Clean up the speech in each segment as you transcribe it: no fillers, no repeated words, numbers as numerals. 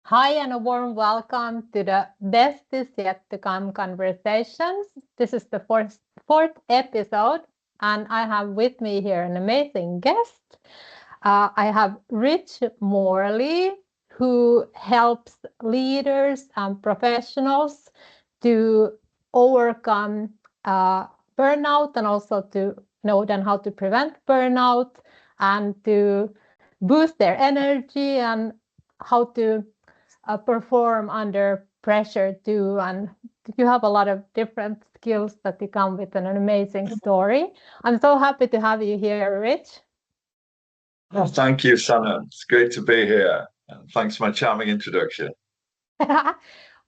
Hi, and a warm welcome to the Best is Yet to Come conversations. This is the fourth episode, and I have with me here an amazing guest. I have Rich Morley, who helps leaders and professionals to overcome burnout and also to know then how to prevent burnout and to boost their energy and how to perform under pressure too. And you have a lot of different skills that you come with an amazing story. I'm so happy to have you here, Rich. Oh, thank you, Sana. It's great to be here. And thanks for my charming introduction. Well,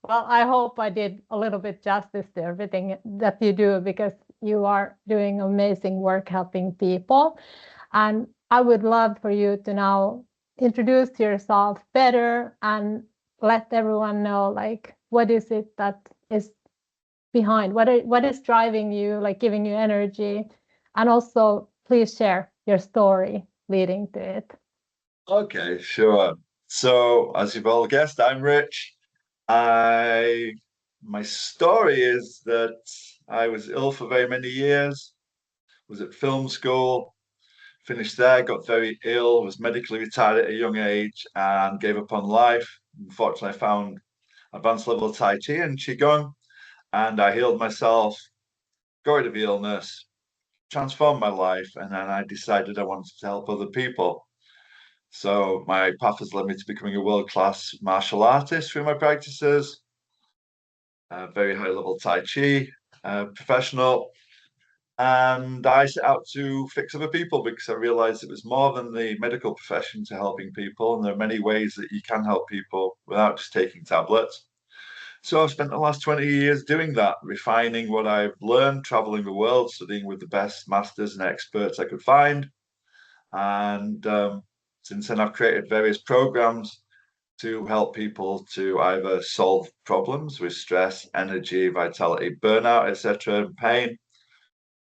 I hope I did a little bit justice to everything that you do because you are doing amazing work helping people. And I would love for you to now introduce yourself better and let everyone know, like, what is it that is behind, what is driving you, like giving you energy, and also please share your story leading to it. Okay, sure. So, as you've all guessed, I'm Rich. I My story is that I was ill for very many years, was at film school, finished there, got very ill, was medically retired at a young age, and gave up on life. Unfortunately, I found advanced level Tai Chi and Qigong, and I healed myself, got rid of the illness, transformed my life, and then I decided I wanted to help other people. So my path has led me to becoming a world-class martial artist through my practices, a very high-level Tai Chi professional, and I set out to fix other people because I realized it was more than the medical profession to helping people, and there are many ways that you can help people without just taking tablets. So I've spent the last 20 years doing that, refining what I've learned, traveling the world, studying with the best masters and experts I could find. And since then, I've created various programs to help people to either solve problems with stress, energy, vitality, burnout, etc., and pain,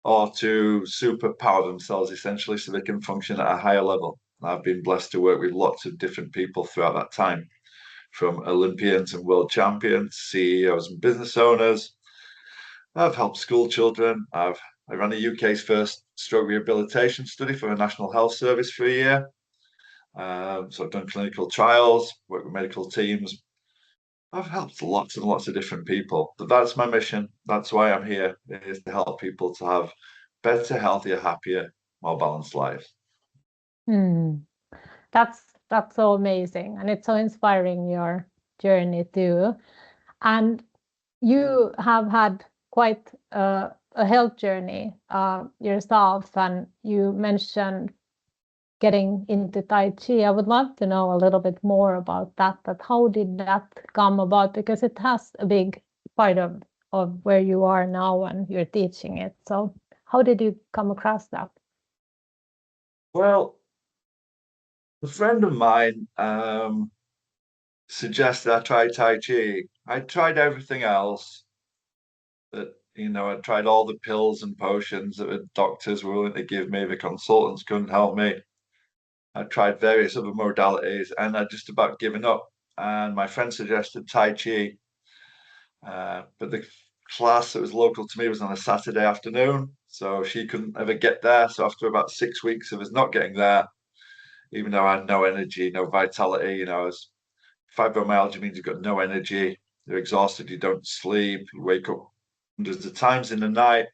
or to superpower themselves essentially so they can function at a higher level. I've been blessed to work with lots of different people throughout that time, from Olympians and world champions, CEOs and business owners. I've helped school children. I ran the UK's first stroke rehabilitation study for the National Health Service for a year. So I've done clinical trials, worked with medical teams. I've helped lots and lots of different people. But that's my mission. That's why I'm here, is to help people to have better, healthier, happier, more balanced lives. Hmm. That's so amazing, and it's so inspiring your journey too. And you have had quite a health journey yourself, and you mentioned getting into Tai Chi. I would love to know a little bit more about that. That how did that come about? Because it has a big part of where you are now and you're teaching it. So how did you come across that? Well, a friend of mine suggested I try Tai Chi. I tried everything else that, I tried all the pills and potions that the doctors were willing to give me, the consultants couldn't help me. I tried various other modalities and I just about given up. And my friend suggested Tai Chi, but the class that was local to me was on a Saturday afternoon, so she couldn't ever get there. So after about 6 weeks of us not getting there, even though I had no energy, no vitality, fibromyalgia means you've got no energy, you're exhausted, you don't sleep, you wake up hundreds of times in the night,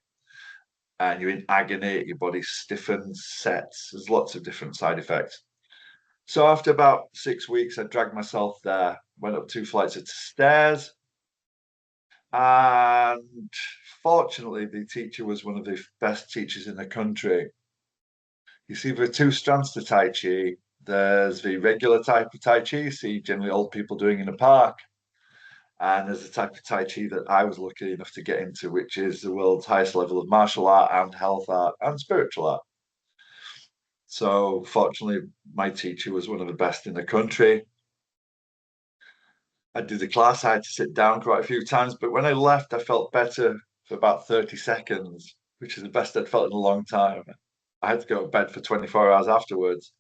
and you're in agony, your body stiffens, sets. There's lots of different side effects. So after about 6 weeks, I dragged myself there, went up 2 flights of stairs, and fortunately, the teacher was one of the best teachers in the country. You see, there are two strands to Tai Chi. There's the regular type of Tai Chi you see generally old people doing in a park. And there's a type of Tai Chi that I was lucky enough to get into, which is the world's highest level of martial art and health art and spiritual art. So, fortunately, my teacher was one of the best in the country. I did the class, I had to sit down quite a few times, but when I left, I felt better for about 30 seconds, which is the best I'd felt in a long time. I had to go to bed for 24 hours afterwards.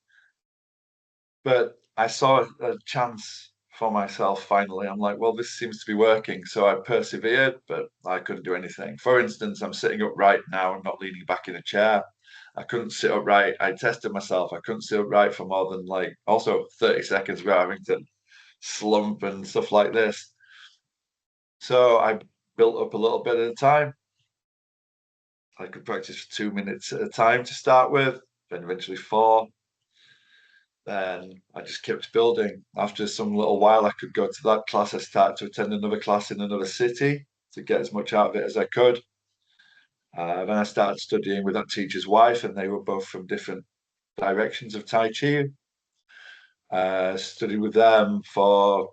But I saw a chance for myself finally. I'm like, well, this seems to be working. So I persevered, but I couldn't do anything. For instance, I'm sitting upright now and not leaning back in a chair. I couldn't sit upright. I tested myself. I couldn't sit upright for more than like also 30 seconds without having to slump and stuff like this. So I built up a little bit at a time. I could practice for 2 minutes at a time to start with, then eventually four. Then I just kept building. After some little while, I could go to that class. I started to attend another class in another city to get as much out of it as I could. Then I started studying with that teacher's wife, and they were both from different directions of Tai Chi. Studied with them for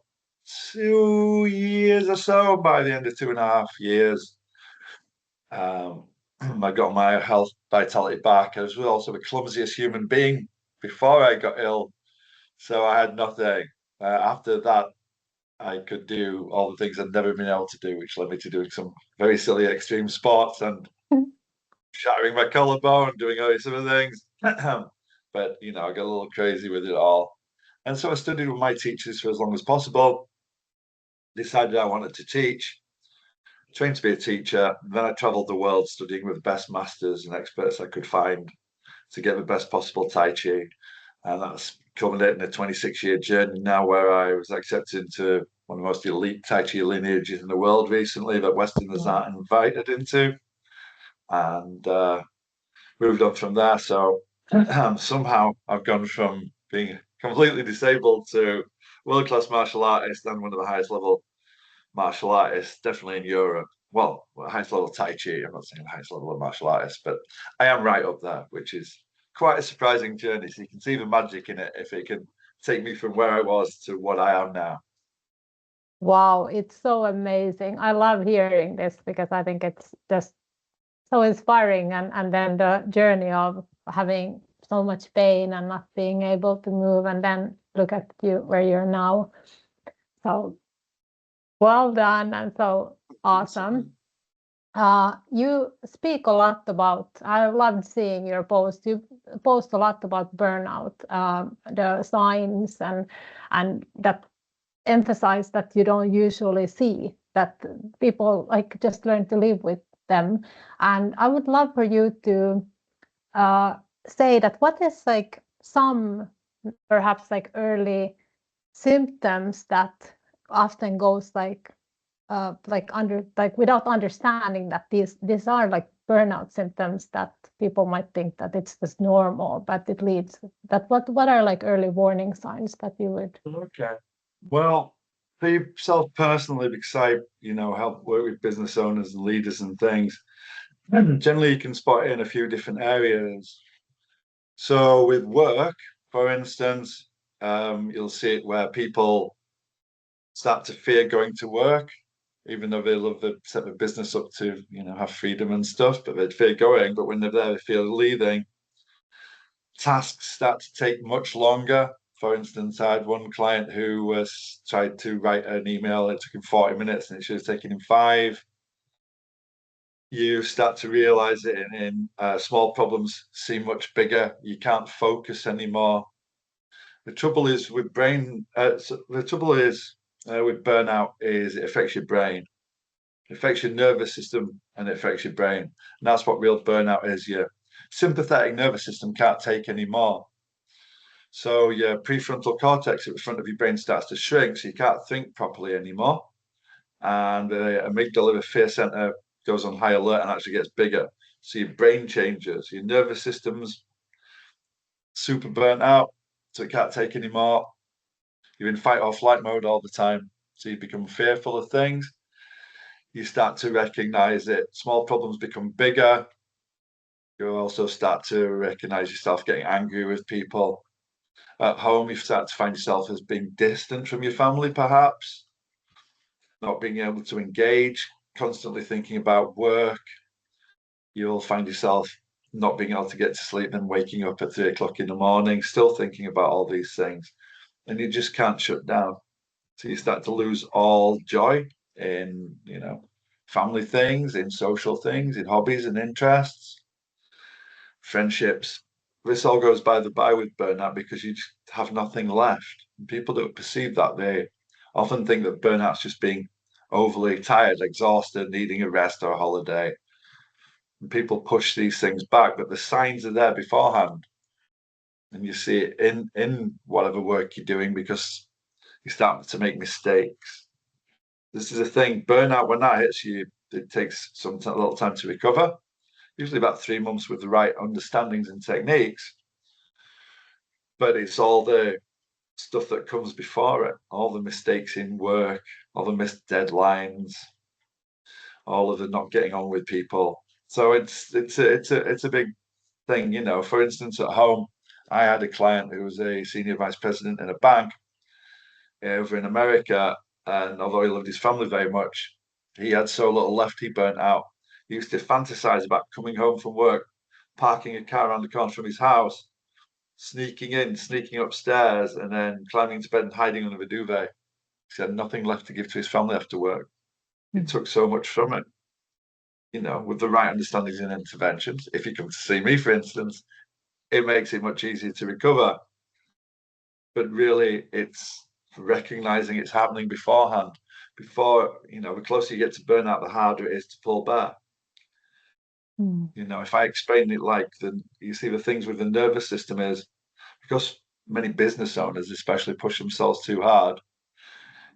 2 years or so. By the end of 2.5 years, um, I got my health vitality back. I was also the clumsiest human being before I got ill, so I had nothing. After that, I could do all the things I'd never been able to do, which led me to doing some very silly extreme sports and shattering my collarbone, doing all these other things. But I got a little crazy with it all. And so I studied with my teachers for as long as possible, decided I wanted to teach, trained to be a teacher. Then I traveled the world studying with the best masters and experts I could find to get the best possible Tai Chi. And that's culminating a 26-year journey now where I was accepted into one of the most elite Tai Chi lineages in the world recently that Westerners Yeah. aren't invited into. And moved on from there. So somehow I've gone from being completely disabled to world-class martial artist and one of the highest level martial artists, definitely in Europe. Well, highest level Tai Chi. I'm not saying the highest level of martial artist, but I am right up there, which is quite a surprising journey. So you can see the magic in it if it can take me from where I was to what I am now. Wow, it's so amazing. I love hearing this because I think it's just so inspiring, and then the journey of having so much pain and not being able to move, and then look at you where you're now. So well done and so awesome. You speak a lot about, I loved seeing your post. You post a lot about burnout, the signs, and that emphasize that you don't usually see, that people like just learn to live with them. And I would love for you to say that what is like some perhaps like early symptoms that often goes like under like without understanding that these are like burnout symptoms, that people might think that it's just normal, but it leads that what are like early warning signs that you would. Okay. Well, for yourself personally, because I, help work with business owners and leaders and things, generally you can spot it in a few different areas. So with work, for instance, you'll see it where people start to fear going to work, even though they love the set the business up to, have freedom and stuff, but they fear going. But when they're there, they feel leaving. Tasks start to take much longer. For instance, I had one client who was tried to write an email. It took him 40 minutes and it should have taken him 5. You start to realize it in small problems seem much bigger. You can't focus anymore. The trouble is with with burnout is it affects your brain. It affects your nervous system and it affects your brain. And that's what real burnout is. Your sympathetic nervous system can't take any more. So your prefrontal cortex at the front of your brain starts to shrink, so you can't think properly anymore. And the amygdala, the fear center, goes on high alert and actually gets bigger. So your brain changes, your nervous system's super burnt out, so it can't take anymore. You're in fight or flight mode all the time. So you become fearful of things. You start to recognize it. Small problems become bigger. You also start to recognize yourself getting angry with people. At home, you start to find yourself as being distant from your family, perhaps, not being able to engage, constantly thinking about work. You'll find yourself not being able to get to sleep and waking up at 3 o'clock in the morning, still thinking about all these things. And you just can't shut down. So you start to lose all joy in, family things, in social things, in hobbies and interests, friendships. This all goes by the by with burnout because you just have nothing left. And people don't perceive that. often think that burnout's just being overly tired, exhausted, needing a rest or a holiday. And people push these things back, but the signs are there beforehand. And you see it in whatever work you're doing because you're starting to make mistakes. This is a thing. Burnout, when that hits you, it takes a little time to recover. Usually about 3 months with the right understandings and techniques. But it's all the stuff that comes before it, all the mistakes in work, all the missed deadlines, all of the not getting on with people. So it's a big thing, you know. For instance, at home, I had a client who was a senior vice president in a bank over in America, and although he loved his family very much, he had so little left, he burnt out. He used to fantasize about coming home from work, parking a car around the corner from his house, sneaking in, sneaking upstairs, and then climbing into bed and hiding under the duvet. He had nothing left to give to his family after work. It took so much from it. You know, with the right understandings and interventions, if you come to see me, for instance, it makes it much easier to recover. But really, it's recognizing it's happening beforehand. Before, you know, the closer you get to burnout, the harder it is to pull back. You know, if I explain it like you see the things with the nervous system is because many business owners, especially, push themselves too hard.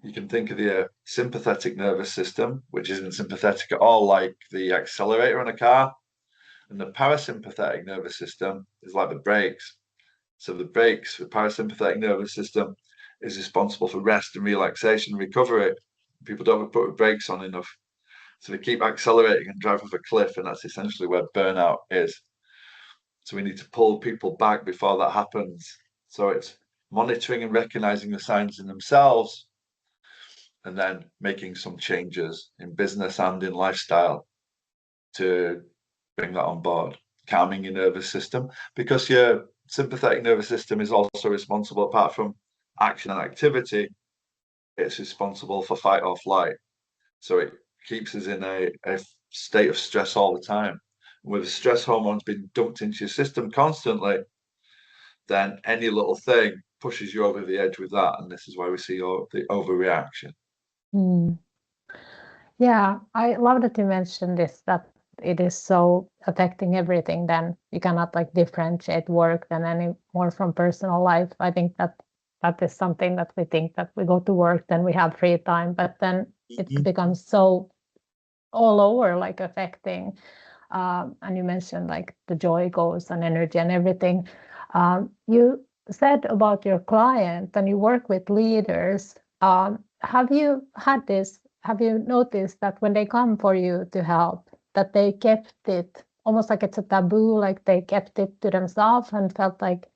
You can think of the sympathetic nervous system, which isn't sympathetic at all, like the accelerator on a car. And the parasympathetic nervous system is like the brakes. So the brakes, the parasympathetic nervous system, is responsible for rest and relaxation and recovery. People don't put the brakes on enough. So they keep accelerating and drive off a cliff, and that's essentially where burnout is. So we need to pull people back before that happens. So it's monitoring and recognizing the signs in themselves and then making some changes in business and in lifestyle to bring that on board, calming your nervous system, because your sympathetic nervous system is also responsible, apart from action and activity, it's responsible for fight or flight. So it keeps us in a state of stress all the time. With stress hormones being dumped into your system constantly, then any little thing pushes you over the edge with that. And this is why we see the overreaction. Mm. Yeah, I love that you mentioned this, that it is so affecting everything, then you cannot like differentiate work than any more from personal life. I think that that is something that we think that we go to work, then we have free time, but then it becomes so all over, like affecting. And you mentioned like the joy goes and energy and everything. You said about your client and you work with leaders. Have you had this? Have you noticed that when they come for you to help, that they kept it almost like it's a taboo, like they kept it to themselves and felt like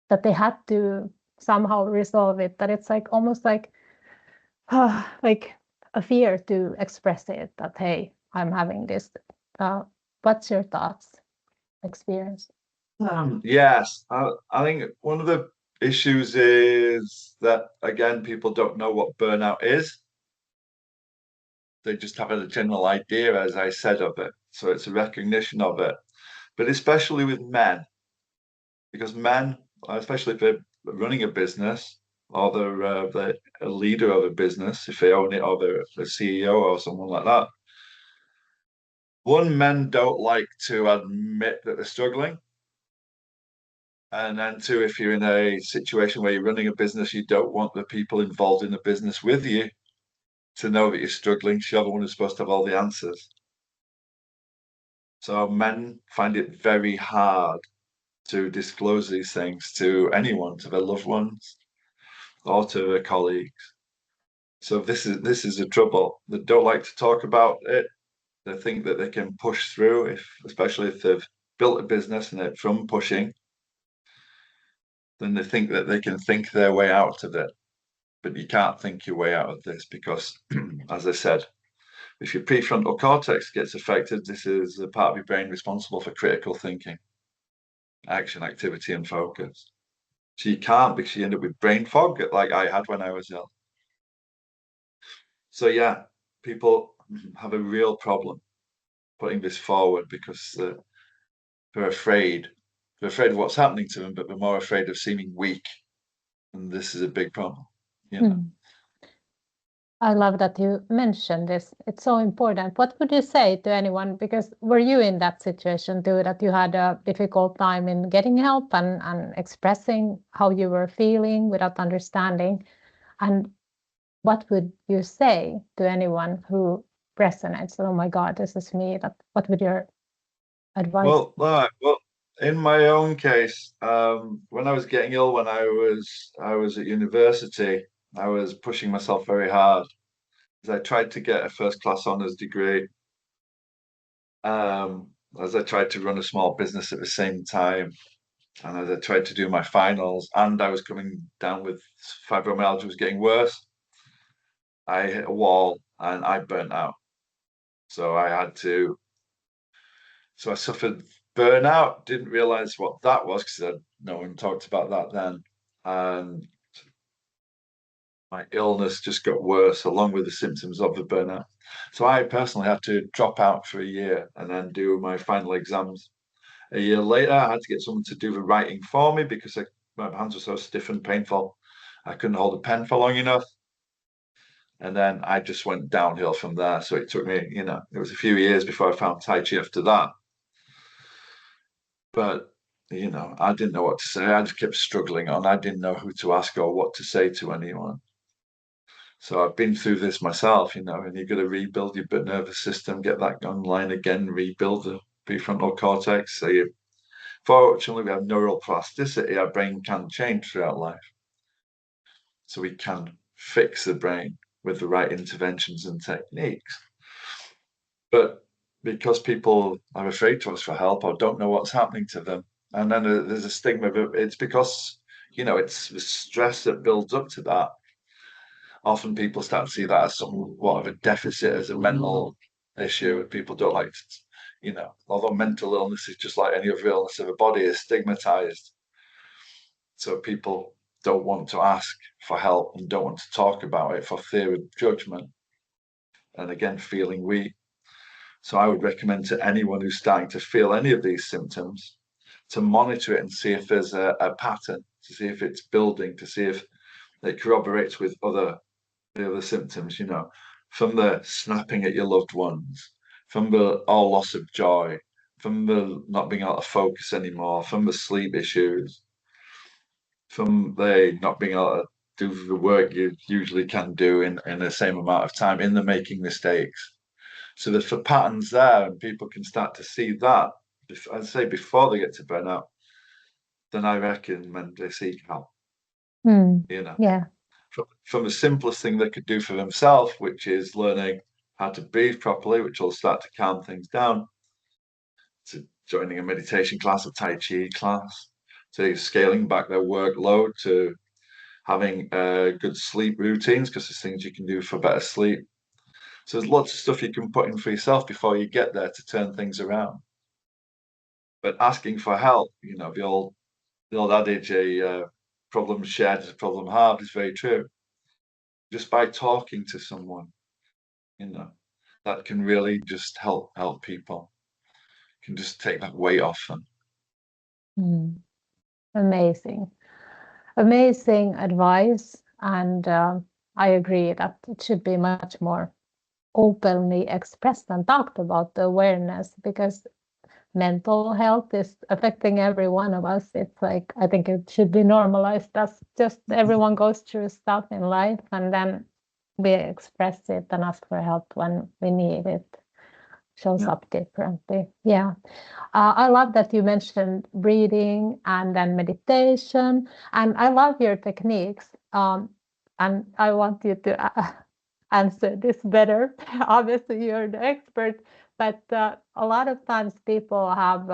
that they had to somehow resolve it, that it's like almost like a fear to express it, that hey, I'm having this. What's your thoughts, experience? Yes, I think one of the issues is that, again, people don't know what burnout is. They just have a general idea, as I said, of it. So it's a recognition of it. But especially with men, because men, especially if they're running a business or they're a leader of a business, if they own it, or they're a CEO or someone like that, one, men don't like to admit that they're struggling. And then two, if you're in a situation where you're running a business, you don't want the people involved in the business with you to know that you're struggling. You're the one who's supposed to have all the answers. So men find it very hard to disclose these things to anyone, to their loved ones or to their colleagues. So this is a trouble. They don't like to talk about it. They think that they can push through, especially if they've built a business and they're from pushing, then they think that they can think their way out of it. But you can't think your way out of this because, as I said, if your prefrontal cortex gets affected, this is a part of your brain responsible for critical thinking, action, activity, and focus. So you can't, because you end up with brain fog, like I had when I was ill. So yeah, people have a real problem putting this forward because they're afraid. They're afraid of what's happening to them, but they're more afraid of seeming weak. And this is a big problem, you know. I love that you mentioned this. It's so important. What would you say to anyone? Because were you in that situation too, that you had a difficult time in getting help and expressing how you were feeling without understanding? And what would you say to anyone who resonates? Oh my God, this is me. That what would your advice? Well, in my own case, when I was getting ill, when I was at university, I was pushing myself very hard as I tried to get a first class honors degree. As I tried to run a small business at the same time, and as I tried to do my finals, and I was coming down with fibromyalgia was getting worse. I hit a wall and I burnt out. So I had to, so I suffered burnout, didn't realize what that was because no one talked about that then. And my illness just got worse along with the symptoms of the burnout. So I personally had to drop out for a year and then do my final exams. A year later, I had to get someone to do the writing for me because my hands were so stiff and painful. I couldn't hold a pen for long enough. And then I just went downhill from there. So it took me, it was a few years before I found Tai Chi after that. But, I didn't know what to say. I just kept struggling on. I didn't know who to ask or what to say to anyone. So I've been through this myself, and you've got to rebuild your nervous system, get that online again, rebuild the prefrontal cortex. So fortunately, we have neural plasticity. Our brain can change throughout life. So we can fix the brain with the right interventions and techniques. But because people are afraid to ask for help or don't know what's happening to them, and then there's a stigma of it, it's because, it's the stress that builds up to that. Often people start to see that as somewhat of a deficit, as a mental issue, and people don't like to, although mental illness is just like any other illness of the body, is stigmatized. So people don't want to ask for help and don't want to talk about it for fear of judgment and again feeling weak. So I would recommend to anyone who's starting to feel any of these symptoms to monitor it and see if there's a pattern, to see if it's building, to see if it corroborates with the other symptoms, from the snapping at your loved ones, from the all loss of joy, from the not being able to focus anymore, from the sleep issues, from the not being able to do the work you usually can do in the same amount of time, in the making mistakes. So there's patterns there, and people can start to see that. I'd say before they get to burnout, then I recommend they seek help. Mm, You know, yeah. from the simplest thing they could do for themselves, which is learning how to breathe properly, which will start to calm things down, to joining a meditation class, a Tai Chi class, to scaling back their workload, to having good sleep routines, because there's things you can do for better sleep. So there's lots of stuff you can put in for yourself before you get there to turn things around. But asking for help, the old adage, a problem shared is a problem halved, is very true. Just by talking to someone, you know, that can really just help people. Can just take that weight off them. Mm, amazing. Amazing advice. And I agree that it should be much more openly expressed and talked about, the awareness, because mental health is affecting every one of us. It's like, I think it should be normalized as just everyone goes through stuff in life, and then we express it and ask for help when we need it. Shows Yeah. up differently. Yeah. I love that you mentioned breathing and then meditation, and I love your techniques. And I want you to answer this better. Obviously, you're the expert, but a lot of times people have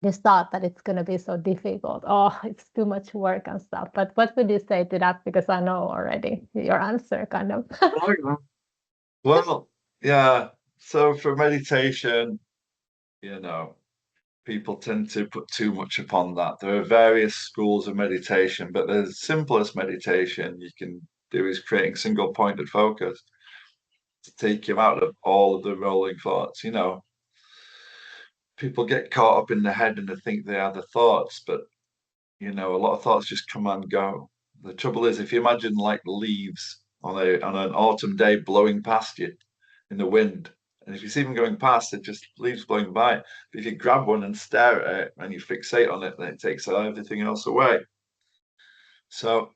this thought that it's going to be so difficult. Oh, it's too much work and stuff. But what would you say to that? Because I know already your answer, kind of. Well, yeah. So for meditation, people tend to put too much upon that. There are various schools of meditation, but the simplest meditation you can do is creating single pointed focus to take you out of all of the rolling thoughts. People get caught up in the head and they think they are the thoughts, but a lot of thoughts just come and go. The trouble is, if you imagine like leaves on an autumn day blowing past you in the wind. And if you see them going past, it just leaves blowing by. But if you grab one and stare at it and you fixate on it, then it takes everything else away. So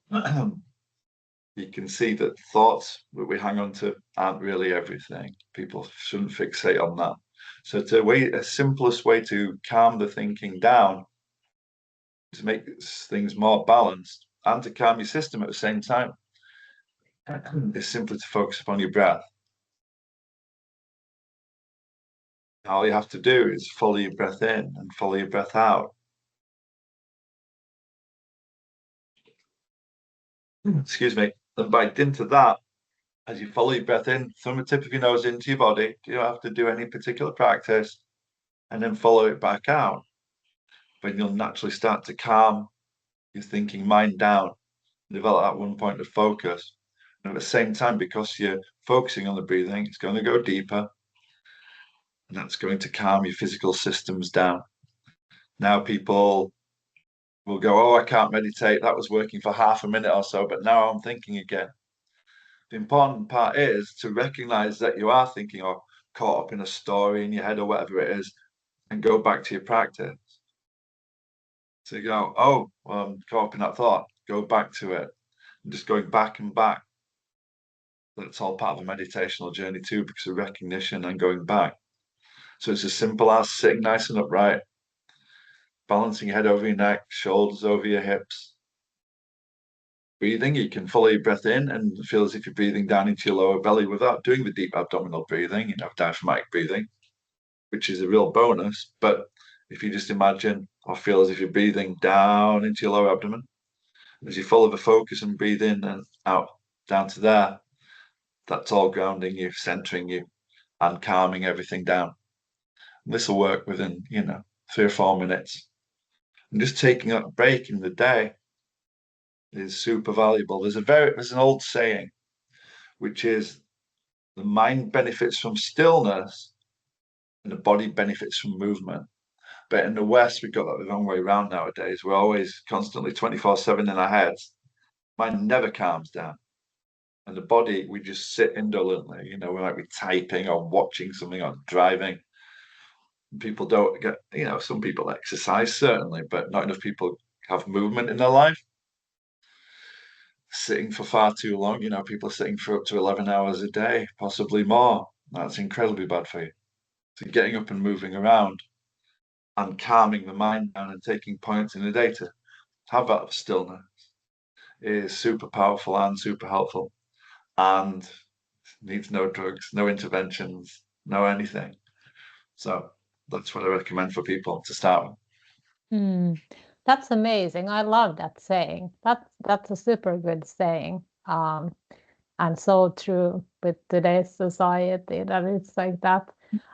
you can see that thoughts that we hang on to aren't really everything. People shouldn't fixate on that. So a simplest way to calm the thinking down, to make things more balanced and to calm your system at the same time, is simply to focus upon your breath. All you have to do is follow your breath in and follow your breath out. Excuse me. And by dint of that, as you follow your breath in from the tip of your nose into your body, you don't have to do any particular practice, and then follow it back out. But you'll naturally start to calm your thinking mind down, develop that one point of focus. And at the same time, because you're focusing on the breathing, it's going to go deeper, and that's going to calm your physical systems down. Now people will go, oh, I can't meditate. That was working for half a minute or so, but now I'm thinking again. The important part is to recognize that you are thinking or caught up in a story in your head or whatever it is, and go back to your practice. So you go, oh, well, I'm caught up in that thought, go back to it. And just going back and back. That's all part of a meditational journey too, because of recognition and going back. So it's as simple as sitting nice and upright, balancing your head over your neck, shoulders over your hips. Breathing, you can follow your breath in and feel as if you're breathing down into your lower belly without doing the deep abdominal breathing, diaphragmatic breathing, which is a real bonus. But if you just imagine or feel as if you're breathing down into your lower abdomen, as you follow the focus and breathe in and out down to there, that's all grounding you, centering you, and calming everything down. And this will work within, 3 or 4 minutes. And just taking a break in the day is super valuable. There's an old saying, which is the mind benefits from stillness and the body benefits from movement. But in the West, we've got that the wrong way around nowadays. We're always constantly 24/7 in our heads. Mind never calms down. And the body, we just sit indolently. We might be typing or watching something or driving. People don't get, some people exercise, certainly, but not enough people have movement in their life. Sitting for far too long, people are sitting for up to 11 hours a day, possibly more. That's incredibly bad for you. So getting up and moving around and calming the mind down and taking points in the day to have that stillness is super powerful and super helpful, and needs no drugs, no interventions, no anything. So that's what I recommend for people to start with. That's amazing. I love that saying. That's a super good saying. And so true with today's society that it's like that.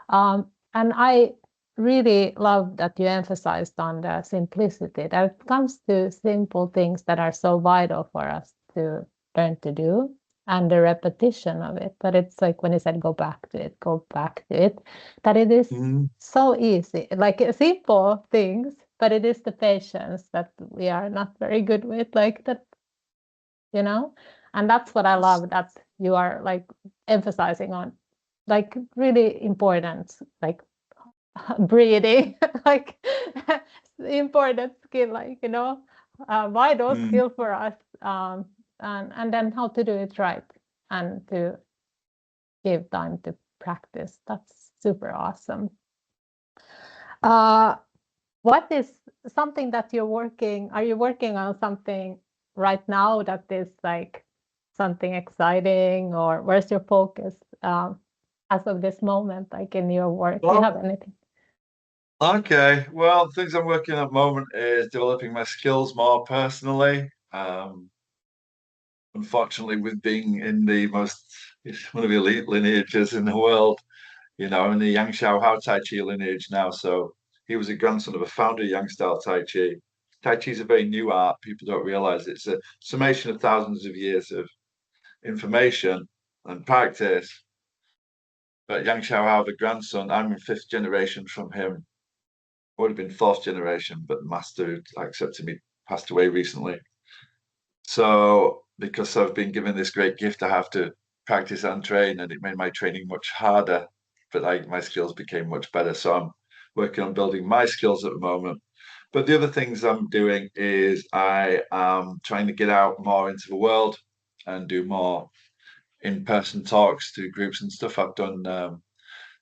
And I really love that you emphasized on the simplicity, that it comes to simple things that are so vital for us to learn to do, and the repetition of it. But it's like when you said go back to it, that it is so easy, like simple things, but it is the patience that we are not very good with, like that, and that's what I love, that you are like emphasizing on, like really important, like breathing, like important skill, like vital skill for us, and then how to do it right and to give time to practice. That's super awesome. What is something that are you working on something right now that is like something exciting, or where's your focus as of this moment, like in your work? Do you have anything? Okay, well, things I'm working on at the moment is developing my skills more personally. Unfortunately, with being in one of the elite lineages in the world, in the Yang Shao Hao Tai Chi lineage now. So he was a grandson of a founder of Yang style Tai Chi. Tai Chi is a very new art. People don't realize it's a summation of thousands of years of information and practice. But Yang Shao Hao, the grandson, I'm in 5th generation from him. I would have been 4th generation, but the master who accepted me passed away recently. So because I've been given this great gift, I have to practice and train, and it made my training much harder, but my skills became much better. So I'm working on building my skills at the moment. But the other things I'm doing is I am trying to get out more into the world and do more in-person talks to groups and stuff. I've done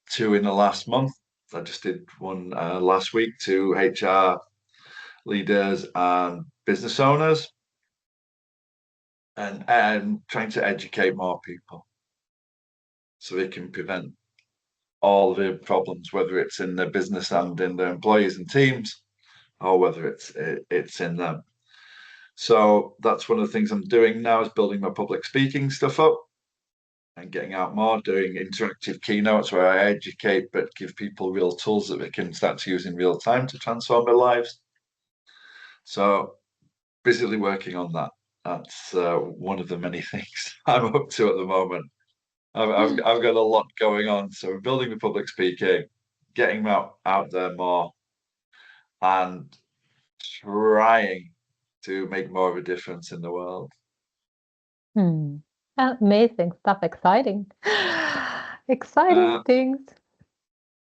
two in the last month. I just did one last week to HR leaders and business owners, and trying to educate more people so they can prevent all the problems, whether it's in their business and in their employees and teams, or whether it's in them. So that's one of the things I'm doing now, is building my public speaking stuff up and getting out more, doing interactive keynotes where I educate but give people real tools that they can start to use in real time to transform their lives. So busily working on that. That's one of the many things I'm up to at the moment. I've got a lot going on. So we're building the public speaking, getting out there more, and trying to make more of a difference in the world. Amazing stuff, exciting. Exciting things.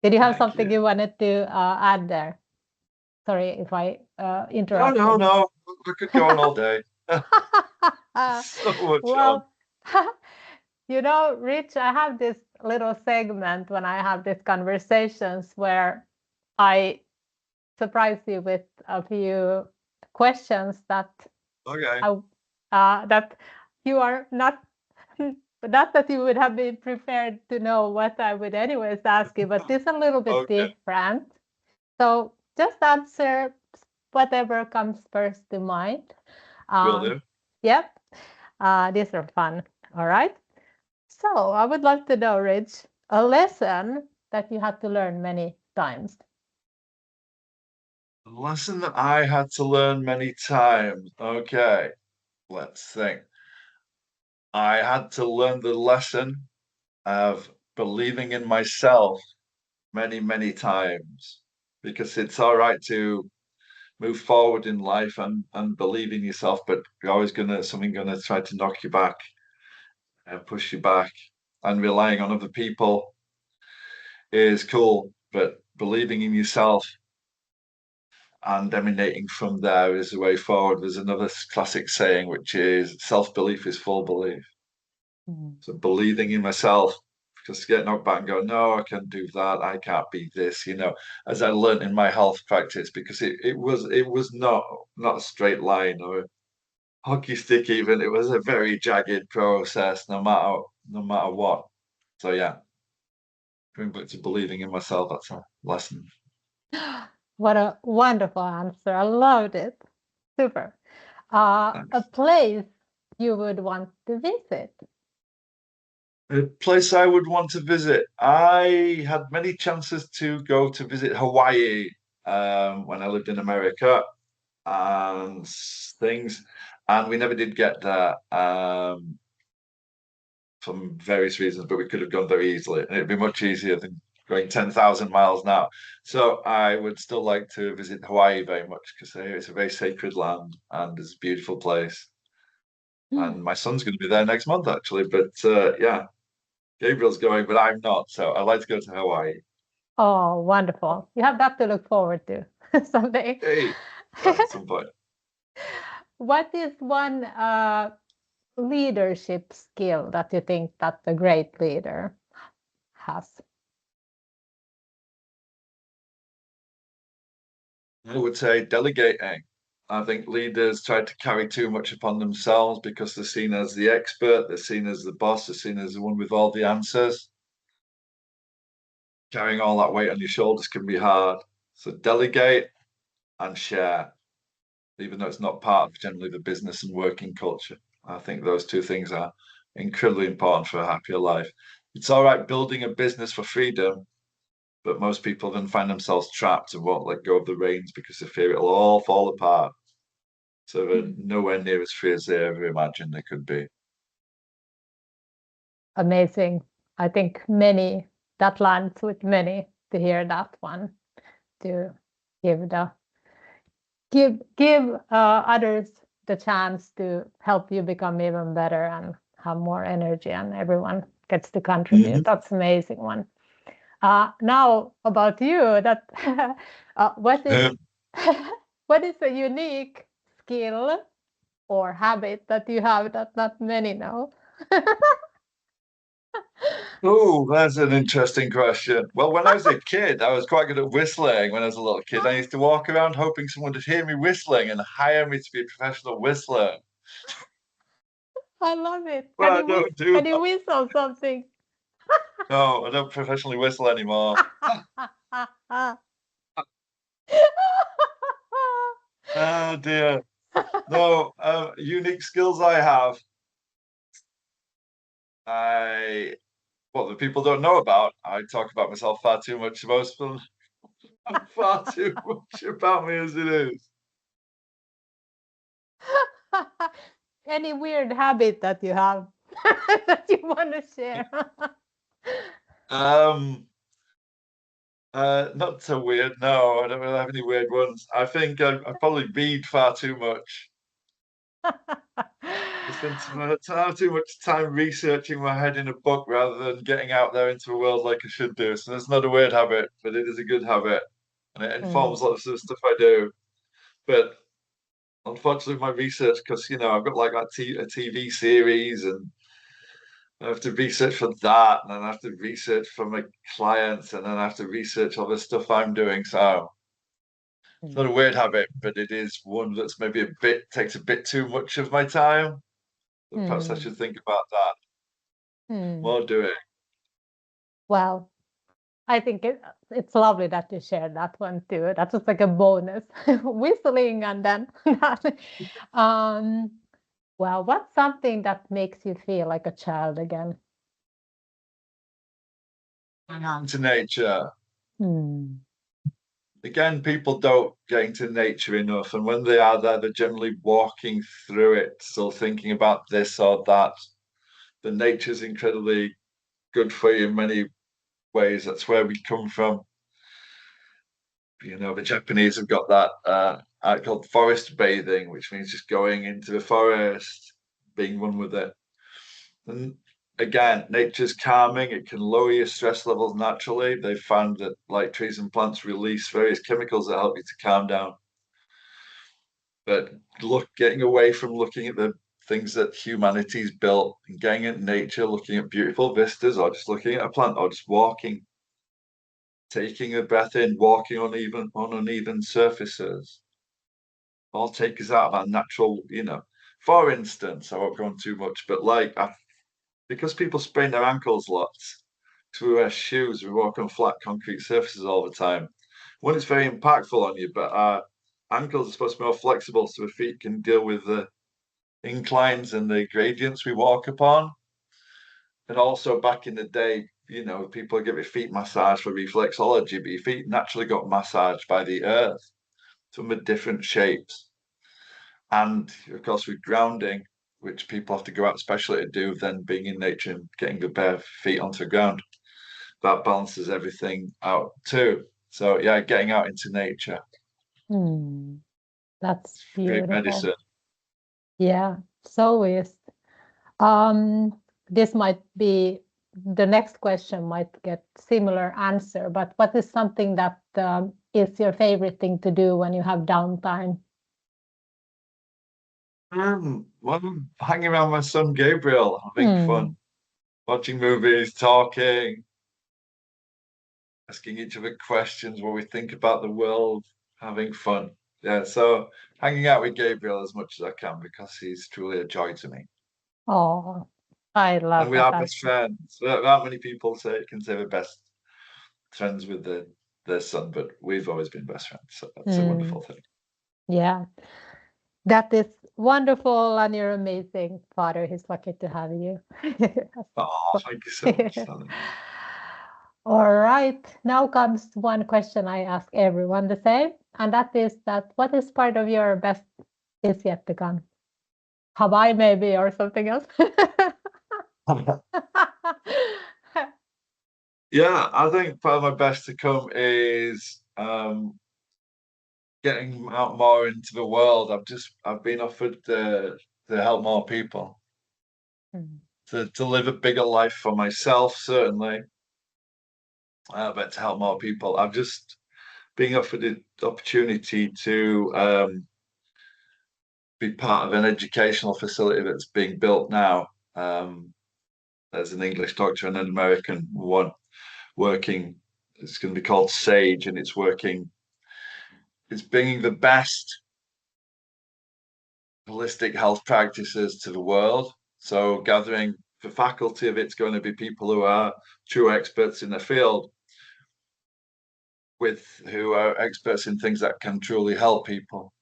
Did you have something you wanted to add there? Sorry if I interrupted. No. We could go on all day. So much well, Rich, I have this little segment when I have these conversations where I surprise you with a few questions that that you are not that you would have been prepared to know what I would anyways ask you, but this is a little bit different. So just answer whatever comes first to mind. Will do. Yep. These are fun. All right. So I would love to know, Rich, a lesson that you had to learn many times. A lesson that I had to learn many times. Okay, let's think. I had to learn the lesson of believing in myself many, many times, because it's all right to move forward in life and believe in yourself, but you're always something gonna try to knock you back and push you back. And relying on other people is cool, but believing in yourself and emanating from there is the way forward. There's another classic saying, which is self-belief is full belief. So believing in myself, because to get knocked back and go, no, I can't do that, I can't be this, as I learned in my health practice, because it was not a straight line or a hockey stick even. It was a very jagged process, no matter what. So yeah, going back to believing in myself, that's a lesson. What a wonderful answer. I loved it. Super. A place you would want to visit? A place I would want to visit. I had many chances to go to visit Hawaii when I lived in America and things, and we never did get there from various reasons, but we could have gone very easily, and it'd be much easier than going 10,000 miles now. So I would still like to visit Hawaii very much, because it's a very sacred land and it's a beautiful place. And my son's going to be there next month, actually. But yeah, Gabriel's going, but I'm not. So I'd like to go to Hawaii. Oh, wonderful. You have that to look forward to someday. Hey, at some point. What is one leadership skill that you think that a great leader has? I would say delegating. I think leaders try to carry too much upon themselves because they're seen as the expert, they're seen as the boss, they're seen as the one with all the answers. Carrying all that weight on your shoulders can be hard. So delegate and share, even though it's not part of generally the business and working culture. I think those two things are incredibly important for a happier life. It's all right building a business for freedom, but most people then find themselves trapped and won't let go of the reins because they fear it'll all fall apart. So they're nowhere near as free as they ever imagined they could be. Amazing. I think that lands with many to hear that one, to give others the chance to help you become even better and have more energy, and everyone gets to contribute. That's amazing one. Now about you, that what is what is a unique skill or habit that you have that not many know? Oh, that's an interesting question. Well, when I was a kid, I was quite good at whistling when I was a little kid. I used to walk around hoping someone would hear me whistling and hire me to be a professional whistler. I love it. Well, I don't do Can you that. whistle something? No, I don't professionally whistle anymore. Oh dear. No, unique skills I have. What the people don't know about. I talk about myself far too much. Most of them know far too much about me as it is. Any weird habit that you have that you want to share? Um, Not so weird. No, I don't really have any weird ones. I think I probably read far too much. I spend too much time researching my head in a book rather than getting out there into the world like I should do. So that's not a weird habit, but it is a good habit, and it informs lots of stuff I do. But unfortunately, my research, because I've got like a TV series, and I have to research for that, and then I have to research for my clients, and then I have to research all the stuff I'm doing. So it's not a weird habit, but it is one that's maybe takes a bit too much of my time. So perhaps I should think about that while doing. Well, I think it's lovely that you shared that one too. That's just like a bonus, whistling and then well, what's something that makes you feel like a child again? Going out into nature. Hmm. Again, people don't get into nature enough, and when they are there, they're generally walking through it, still thinking about this or that. The nature's incredibly good for you in many ways. That's where we come from. The Japanese have got that art called forest bathing, which means just going into the forest, being one with it. And again, nature's calming. It can lower your stress levels naturally. They've found that like trees and plants release various chemicals that help you to calm down. But getting away from looking at the things that humanity's built and getting at nature, looking at beautiful vistas, or just looking at a plant, or just walking, taking a breath in, walking on uneven surfaces, all take us out of our natural. For instance, I won't go on too much, but because people sprain their ankles lots, because we wear shoes, we walk on flat concrete surfaces all the time. One, it's very impactful on you, but our ankles are supposed to be more flexible so our feet can deal with the inclines and the gradients we walk upon. And also back in the day, people give it feet massage for reflexology, but your feet naturally got massaged by the earth, some of different shapes. And of course, with grounding, which people have to go out especially to do, then being in nature and getting the bare feet onto the ground, that balances everything out too. So yeah, getting out into nature, That's great beautiful. medicine. Yeah, so is. This might be the next question might get similar answer, but what is something that is your favorite thing to do when you have downtime? Well, hanging around my son Gabriel, having fun, watching movies, talking, asking each other questions, what we think about the world, having fun. Yeah, so hanging out with Gabriel as much as I can because he's truly a joy to me. Oh, I And love we that are best answer. friends. There aren't many people can say they're best friends with their son, but we've always been best friends. So that's a Mm, wonderful thing. yeah, that is wonderful, and you're amazing, father. He's lucky to have you. Oh, thank you so much, Sally. All right, now comes one question I ask everyone the same, and that is that what is part of your best is yet to come? Hawaii maybe or something else. Yeah, I think part of my best to come is getting out more into the world. I've been offered to help more people, Mm. to live a bigger life for myself, certainly, but to help more people. I've just being offered the opportunity to be part of an educational facility that's being built now. There's an English doctor and an American one working. It's going to be called Sage, and it's working. It's bringing the best holistic health practices to the world. So, gathering the faculty of it's going to be people who are true experts in the field, with who are experts in things that can truly help people.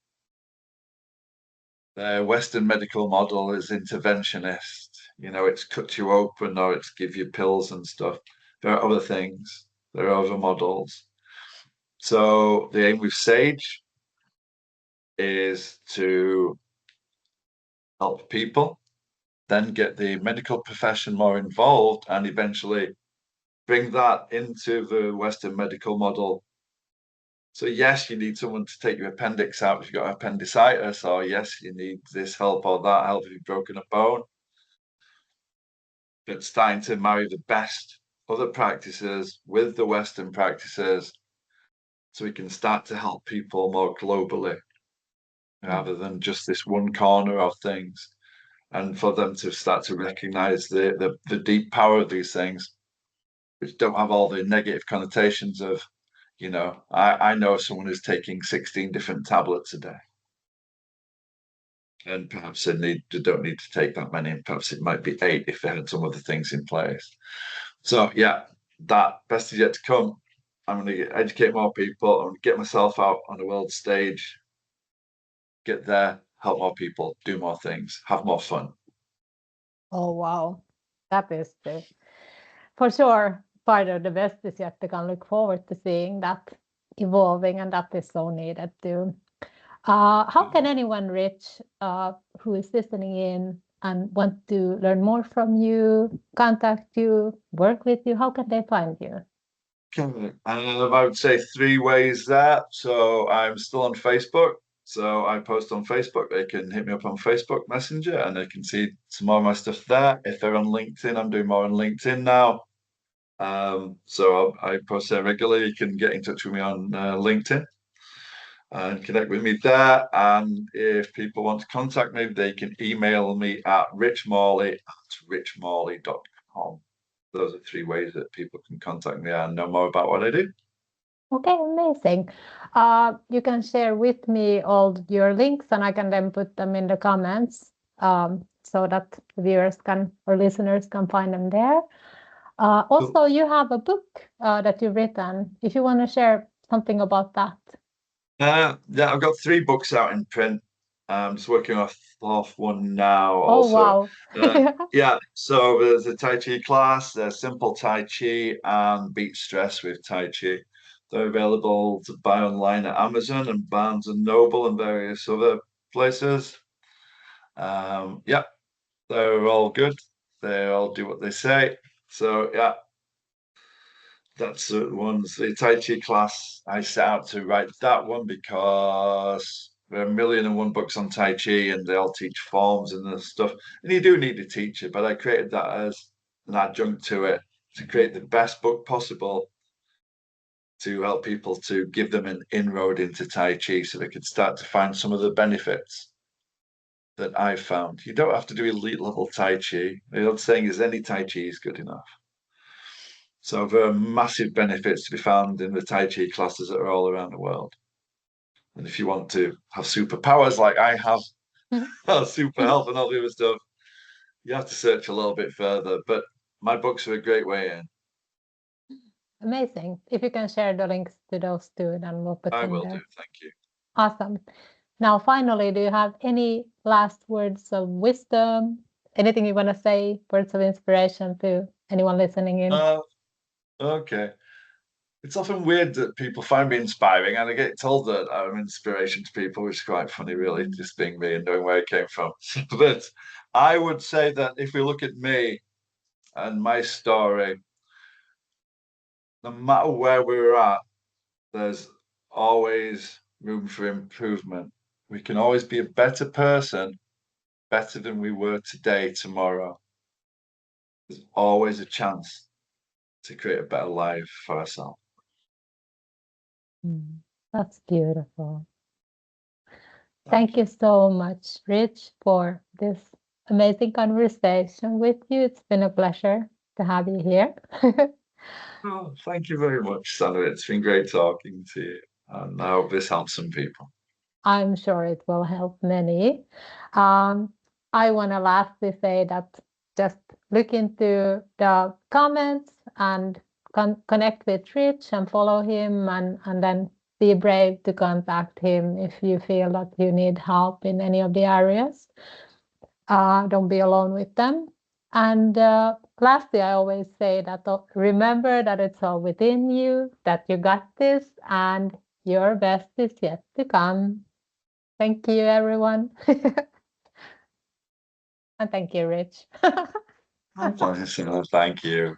The Western medical model is interventionist. It's cut you open or it's give you pills and stuff. There are other things. There are other models. So the aim with Sage is to help people, then get the medical profession more involved, and eventually bring that into the Western medical model. So yes, you need someone to take your appendix out if you've got appendicitis, or yes, you need this help or that help if you've broken a bone. But starting to marry the best other practices with the Western practices so we can start to help people more globally rather than just this one corner of things, and for them to start to recognize the deep power of these things, which don't have all the negative connotations of, I know someone who's taking 16 different tablets a day. And perhaps they don't need to take that many, and perhaps it might be 8 if they had some other things in place. So yeah, that best is yet to come. I'm going to educate more people. I'm going to get myself out on the world stage, get there, help more people, do more things, have more fun. Oh, wow. That is for sure part of the best is yet to come. Look forward to seeing that evolving, and that is so needed too. How can anyone, Rich, who is listening in and want to learn more from you, contact you, work with you, how can they find you? I would say 3 ways there. So I'm still on Facebook. So I post on Facebook. They can hit me up on Facebook Messenger and they can see some more of my stuff there. If they're on LinkedIn, I'm doing more on LinkedIn now. So I post there regularly. You can get in touch with me on LinkedIn and connect with me there. And if people want to contact me, they can email me at richmorley@richmorley.com. Those are 3 ways that people can contact me and know more about what I do. Okay, amazing. You can share with me all your links and I can then put them in the comments so that viewers can or listeners can find them there. Also, you have a book that you've written. If you want to share something about that. Yeah, I've got 3 books out in print. I'm just working off one now Oh, also. wow. Yeah, so there's a Tai Chi class, there's Simple Tai Chi and Beat Stress with Tai Chi. They're available to buy online at Amazon and Barnes and Noble and various other places. Yeah, they're all good. They all do what they say. So yeah, that's the ones. The Tai Chi class, I set out to write that one because there are 1,000,001 books on Tai Chi and they all teach forms and the stuff. And you do need a teacher, but I created that as an adjunct to it to create the best book possible to help people to give them an inroad into Tai Chi so they could start to find some of the benefits that I've found. You don't have to do elite level Tai Chi. The old saying is any Tai Chi is good enough. So there are massive benefits to be found in the Tai Chi classes that are all around the world. And if you want to have superpowers like I have, super health and all the other stuff, you have to search a little bit further. But my books are a great way in. Amazing. If you can share the links to those two, then we'll put I them will there. do. Thank you. Awesome. Now, finally, do you have any last words of wisdom? Anything you want to say? Words of inspiration to anyone listening in? Okay. It's often weird that people find me inspiring, and I get told that I'm inspiration to people, which is quite funny, really, just being me and knowing where it came from. But I would say that if we look at me and my story, no matter where we're at, there's always room for improvement. We can always be a better person, better than we were today, tomorrow. There's always a chance to create a better life for ourselves. That's beautiful. Thank Thank you so much, Rich, for this amazing conversation with you. It's been a pleasure to have you here. Oh, thank you very much, Sandra. It's been great talking to you. And I hope this helps some people. I'm sure it will help many. Um, I want to lastly say that just look into the comments and connect with Rich and follow him, and then be brave to contact him if you feel that you need help in any of the areas. Don't be alone with them. And lastly, I always say that remember that it's all within you, that you got this, and your best is yet to come. Thank you, everyone. And thank you, Rich. My pleasure, Sandra. Thank you.